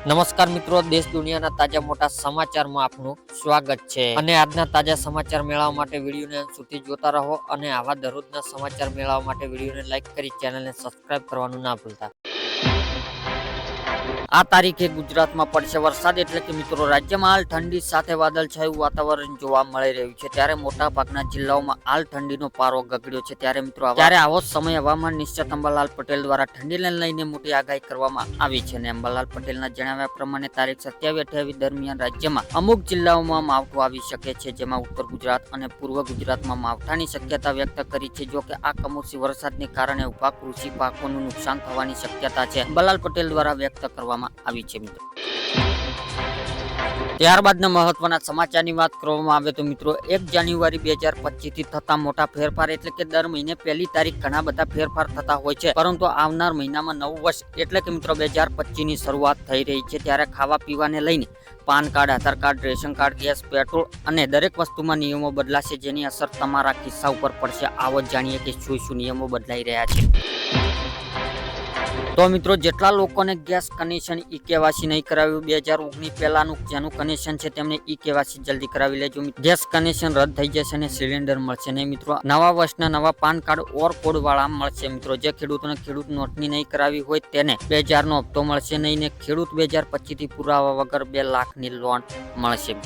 નમસ્કાર મિત્રો, દેશ દુનિયાના તાજા મોટા સમાચારમાં આપનું સ્વાગત છે અને આજના તાજા સમાચાર મેળવવા માટે વિડીયોને અંત સુધી જોતા રહો અને આવા દરરોજના સમાચાર મેળવવા માટે વિડીયોને લાઈક કરી ચેનલને સબસ્ક્રાઇબ કરવાનું ના ભૂલતા। આ તારીખે ગુજરાતમાં પડશે વરસાદ એટલે કે મિત્રો રાજ્યમાં હાલ ઠંડી સાથે વાદળછાયું વાતાવરણ જોવા મળી રહ્યું છે। ત્યારે મોટા ભાગના જિલ્લાઓમાં હાલ ઠંડીનો પારો ગગડ્યો છે। ત્યારે મિત્રો આવો સમય હવામાન નિષ્ણાત અંબાલાલ પટેલ દ્વારા ઠંડીને લઈને મોટી આગાહી કરવામાં આવી છે અને અંબાલાલ પટેલના જણાવ્યા પ્રમાણે તારીખ 27-28 દરમિયાન રાજ્યમાં અમુક જિલ્લાઓમાં માવઠું આવી શકે છે, જેમાં ઉત્તર ગુજરાત અને પૂર્વ ગુજરાતમાં માવઠાની શક્યતા વ્યક્ત કરી છે। જો કે આ કમોસમી વરસાદને કારણે ઉભા કૃષિ પાકોનું નુકસાન થવાની શક્યતા છે, અંબાલાલ પટેલ દ્વારા વ્યક્ત કરવામાં આવી છે મિત્રો। ત્યારબાદના મહત્વના સમાચારની વાત કરવામાં આવે તો મિત્રો 1 જાન્યુઆરી 2025 થી થતા મોટા ફેરફાર એટલે કે દર મહિને 1લી તારીખ ઘણા બધા ફેરફાર થતા હોય છે, પરંતુ આવનાર મહિનામાં નવું વર્ષ એટલે કે મિત્રો 2025 ની શરૂઆત થઈ રહી છે। ત્યારે ખાવા પીવાને લઈને PAN card, Aadhaar card, ration card, gas, petrol અને દરેક વસ્તુમાં નિયમો બદલાશે, જેની અસર તમારા ખિસ્સા ઉપર પડશે। આવો જાણીએ કે શું નિયમો બદલાઈ રહ્યા છે। તો મિત્રો જેટલા લોકોને ગેસ કનેક્શન ઈ-કેવાયસી નહીં કરાવ્યું 2019 પહેલાનું જેનું કનેક્શન છે તેમને ઈ-કેવાયસી જલ્દી કરાવી લેજો। ગેસ કનેક્શન રદ થઈ જશે અને સિલિન્ડર મળશે નહીં મિત્રો। નવા વર્ષના નવા પાન કાર્ડ ઓર કોડ વાળા મળશે મિત્રો। જે ખેડૂતોને ખેડૂત નોંધણી નહીં કરાવી હોય તેને 2000 નો હપ્તો મળશે નહીં ને ખેડૂત 2025 થી પુરાવા વગર 2 લાખની લોન મળશે।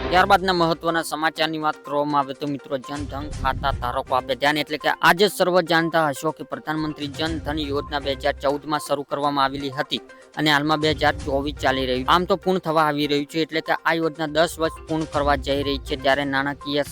ત્યારબાદના મહત્વના સમાચારની વાત કરવામાં આવે તો મિત્રો જનધન ખાતા ધારકો આપે ધ્યાન એટલે કે આજે સર્વ જાણતા હશો કે પ્રધાનમંત્રી જનધન યોજના 2014માં શરૂ કરવામાં આવેલી હતી અને હાલમાં 2024 ચાલી રહ્યું, આમ તો પૂર્ણ થવા આવી રહ્યું છે, એટલે કે આ યોજના 10 વર્ષ પૂર્ણ કરવા જઈ રહી છે। ત્યારે નાણાકીય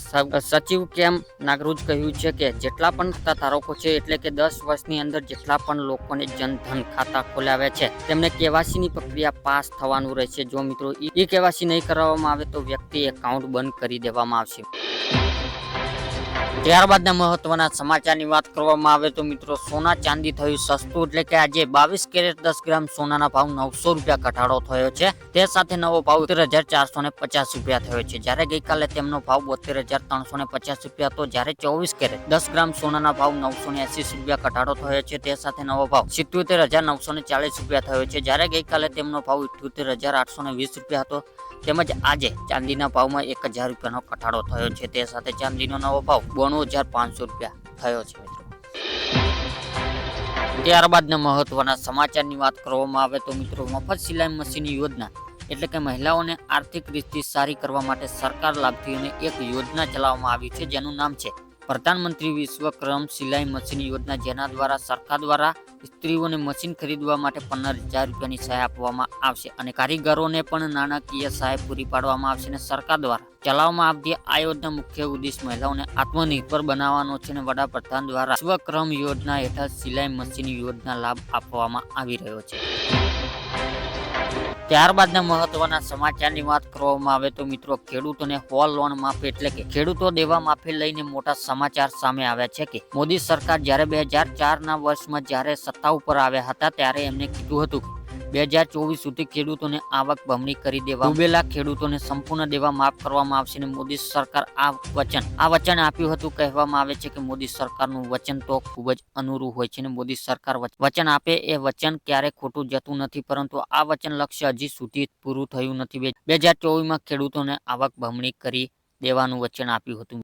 સચિવ કેમ નાગરોજ કહ્યું છે કે જેટલા પણ ખાતા ધારકો છે એટલે કે 10 વર્ષની અંદર જેટલા પણ લોકોને જનધન ખાતા ખોલાવ્યા છે તેમને કેવાયસીની પ્રક્રિયા પાસ થવાનું રહેશે। જો મિત્રો ઈ કેવાયસી નહીં કરવામાં આવે તો વ્યક્તિ એકાઉન્ટ બંધ કરી દેવામાં આવશે। ત્યારબાદના મહત્વના સમાચારની વાત કરવામાં આવે તો મિત્રો સોના ચાંદી થયું સસ્તું, એટલે કે આજે 22 કેરેટ 10 ગ્રામ સોનાના ભાવ 900 રૂપિયા ઘટાડો થયો છે। તે સાથે નવો ભાવ 73,450 રૂપિયા થયો છે, જ્યારે ગઈકાલે તેમનો ભાવ 72,350 રૂપિયા હતો। જ્યારે 24 કેરેટ 10 ગ્રામ સોનાના ભાવ 980 રૂપિયા ઘટાડો થયો છે। તે સાથે નવો ભાવ 77,940 રૂપિયા થયો છે, જ્યારે ગઈકાલે તેમનો ભાવ 78,820 રૂપિયા હતો। તેમજ આજે ચાંદીના ભાવમાં 1,000 રૂપિયાનો ઘટાડો થયો છે। તે સાથે ચાંદીનો નવો ભાવ 92,500 રૂપિયા થયો છે મિત્રો। ત્યારબાદના મહત્વના સમાચારની વાત કરવામાં આવે તો મિત્રો મફત સિલાઈ મશીન યોજના એટલે કે મહિલાઓને આર્થિક રીતે સારી કરવા માટે સરકાર લાભથીઓને એક યોજના ચલાવવામાં આવી છે, જેનું નામ છે પ્રધાનમંત્રી વિશ્વકર્મ સિલાઈ મશીન યોજના, જેના દ્વારા સરકાર દ્વારા સ્ત્રીઓને મશીન ખરીદવા માટે 15,000 રૂપિયાની સહાય આપવામાં આવશે અને કારીગરોને પણ નાણાકીય સહાય પૂરી પાડવામાં આવશે। અને સરકાર દ્વારા ચલાવવામાં આવતી આ યોજના મુખ્ય ઉદ્દેશ મહિલાઓને આત્મનિર્ભર બનાવવાનો છે અને વડાપ્રધાન દ્વારા વિશ્વકર્મ યોજના હેઠળ સિલાઈ મશીન યોજના લાભ આપવામાં આવી રહ્યો છે। ત્યારબાદના મહત્વના સમાચારની વાત કરવામાં આવે તો મિત્રો ખેડૂતોને હોલ લોન માફી એટલે કે ખેડૂતો દેવા માફી લઈને મોટા સમાચાર સામે આવ્યા છે કે મોદી સરકાર જ્યારે 2004ના વર્ષમાં જ્યારે સત્તા ઉપર આવ્યા હતા ત્યારે એમને કીધું હતું કે 2024 સુધી ખેડૂતોને આવક બમણી કરી દેવા, ડૂબેલા ખેડૂતોને સંપૂર્ણ દેવા માફ કરવામાં આવશે અને મોદી સરકાર આ વચન આપ્યું હતું। કહેવામાં આવે છે કે મોદી સરકારનું વચન તો ખૂબ જ અનુરૂપ હોય છે અને મોદી સરકાર વચન આપે એ વચન ક્યારે ખોટું જતું નથી, પરંતુ આ વચન લક્ષ્ય હજી સુધી પૂરું થયું નથી। 2024માં ખેડૂતોને આવક બમણી કરી દેવાનું વચન આપ્યું હતું।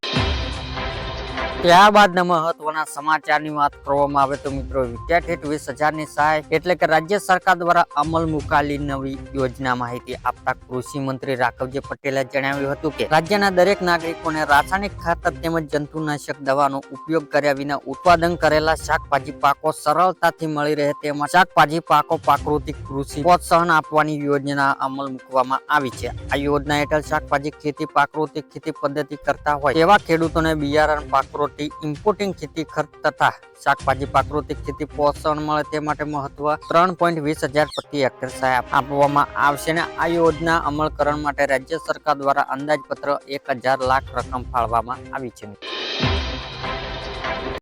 ત્યારબાદના મહત્વના સમાચારની વાત કરવામાં આવે તો મિત્રો વિદ્યાર્થી 20,000ની સહાય એટલે કે રાજ્ય સરકાર દ્વારા અમલ મુકાયેલી નવી યોજના માહિતી આપતા કૃષિ મંત્રી રાઘવજી પટેલે જણાવ્યું હતું કે રાજ્યના દરેક નાગરિકોને રાસાયણિક ખાતર તેમજ જંતુનાશક દવાનો ઉપયોગ કર્યા વિના ઉત્પાદન કરેલા શાકભાજી પાકો સરળતાથી મળી રહે તે માટે શાકભાજી પાકો પ્રાકૃતિક કૃષિ પ્રોત્સાહન આપવાની યોજના અમલ મૂકવામાં આવી છે। આ યોજના હેઠળ શાકભાજી ખેતી પ્રાકૃતિક ખેતી પદ્ધતિ કરતા હોય તેવા ખેડૂતોને બિયારણ પ્રાકૃતિક ઇમ્પોર્ટિંગ ખેતી ખર્ચ તથા શાકભાજી પ્રાકૃતિક ખેતી પ્રોત્સાહન મળે તે માટે મહત્વ 3,20,000 પ્રતિ હેક્ટર સહાય આપવામાં આવશે અને આ યોજના અમલકરણ માટે રાજ્ય સરકાર દ્વારા અંદાજપત્ર 1,000 લાખ રકમ ફાળવવામાં આવી છે।